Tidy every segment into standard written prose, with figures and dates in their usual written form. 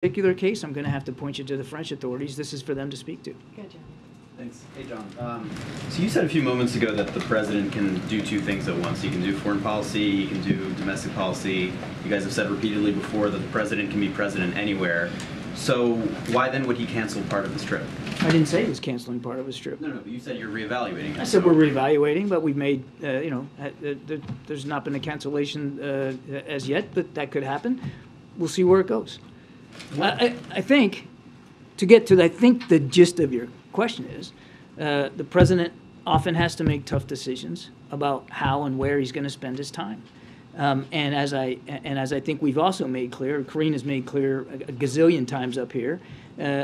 particular case, I'm going to have to point you to the French authorities. This is for them to speak to. Good, John. Thanks. Hey, John. So you said a few moments ago that the president can do two things at once. He can do foreign policy, he can do domestic policy. You guys have said repeatedly before that the president can be president anywhere. So why then would he cancel part of this trip? I didn't say he was canceling part of his trip. No, but you said you're reevaluating. I said we're reevaluating, but we've made, there's not been a cancellation as yet, but that could happen. We'll see where it goes. I think, to get to, I think the gist of your question is, the president often has to make tough decisions about how and where he's going to spend his time. And as I think we've also made clear, Karine has made clear a gazillion times up here,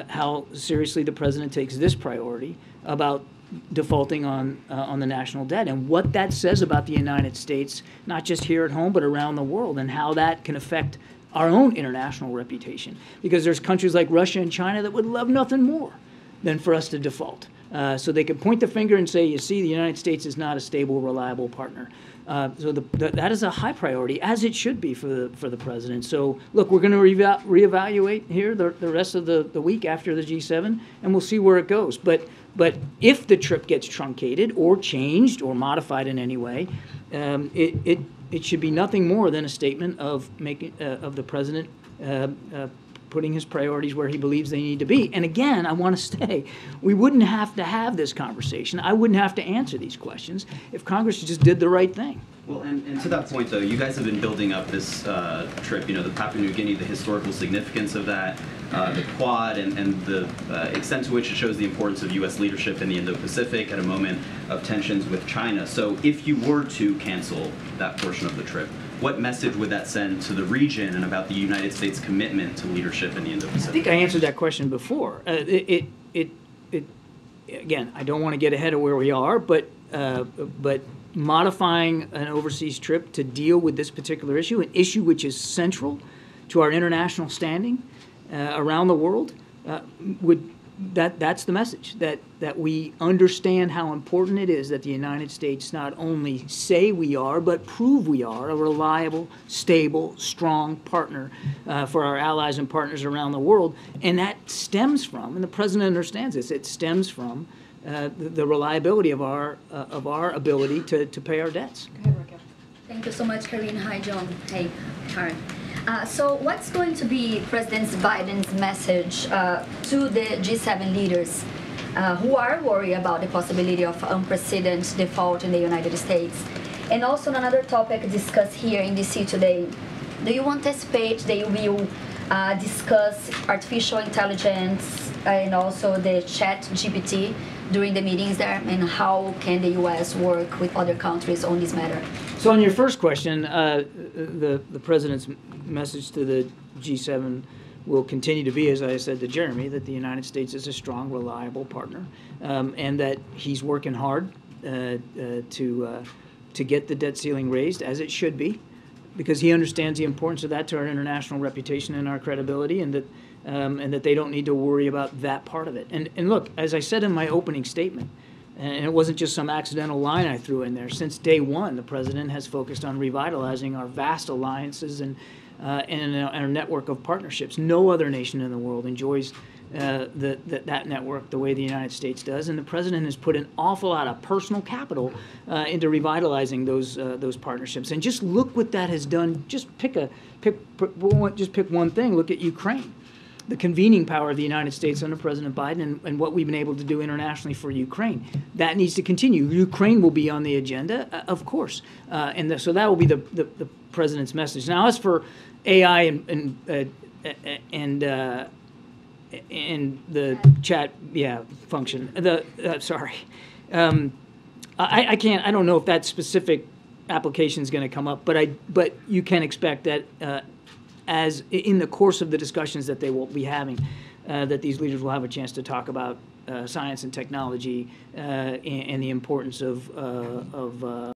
how seriously the president takes this priority about defaulting on the national debt, and what that says about the United States, not just here at home, but around the world, and how that can affect our own international reputation. Because there's countries like Russia and China that would love nothing more than for us to default. So they can point the finger and say, you see, the United States is not a stable, reliable partner. So that is a high priority, as it should be for the president. So look, we're going to reevaluate here the rest of the week after the G7, and we'll see where it goes. But if the trip gets truncated or changed or modified in any way, it should be nothing more than a statement of the president putting his priorities where he believes they need to be. And again, I want to say, we wouldn't have to have this conversation. I wouldn't have to answer these questions if Congress just did the right thing. Well, and to that point, though, you guys have been building up this trip, the Papua New Guinea, the historical significance of that, the Quad, and the extent to which it shows the importance of U.S. leadership in the Indo-Pacific at a moment of tensions with China. So if you were to cancel that portion of the trip, what message would that send to the region and about the United States' commitment to leadership in the Indo-Pacific? I think I answered that question before. Again, I don't want to get ahead of where we are, but modifying an overseas trip to deal with this particular issue, an issue which is central to our international standing around the world, that's the message, that we understand how important it is that the United States not only say we are, but prove we are a reliable, stable, strong partner for our allies and partners around the world. And that stems from, and the president understands this, it stems from the reliability of our ability to pay our debts. Go ahead, Raquel. Thank you so much, Karine. Hi, John. Hey, Karen. So what's going to be President Biden's message to the G7 leaders who are worried about the possibility of unprecedented default in the United States? And also another topic discussed here in DC today, do you anticipate they will discuss artificial intelligence and also the chat GPT during the meetings there, and how can the U.S. work with other countries on this matter? So on your first question, the president's message to the G7 will continue to be, as I said to Jeremy, that the United States is a strong, reliable partner, and that he's working hard to get the debt ceiling raised, as it should be, because he understands the importance of that to our international reputation and our credibility, and that they don't need to worry about that part of it. And look, as I said in my opening statement, and it wasn't just some accidental line I threw in there. Since day one, the president has focused on revitalizing our vast alliances and our network of partnerships. No other nation in the world enjoys that network the way the United States does, and the president has put an awful lot of personal capital into revitalizing those partnerships. And just look what that has done. Just pick one thing. Look at Ukraine. The convening power of the United States under President Biden and what we've been able to do internationally for Ukraine. That needs to continue. Ukraine will be on the agenda, of course. So that will be the president's message. Now, as for AI and the chat function, I don't know if that specific application is going to come up, but you can expect that as in the course of the discussions that they will be having, that these leaders will have a chance to talk about science and technology and the importance of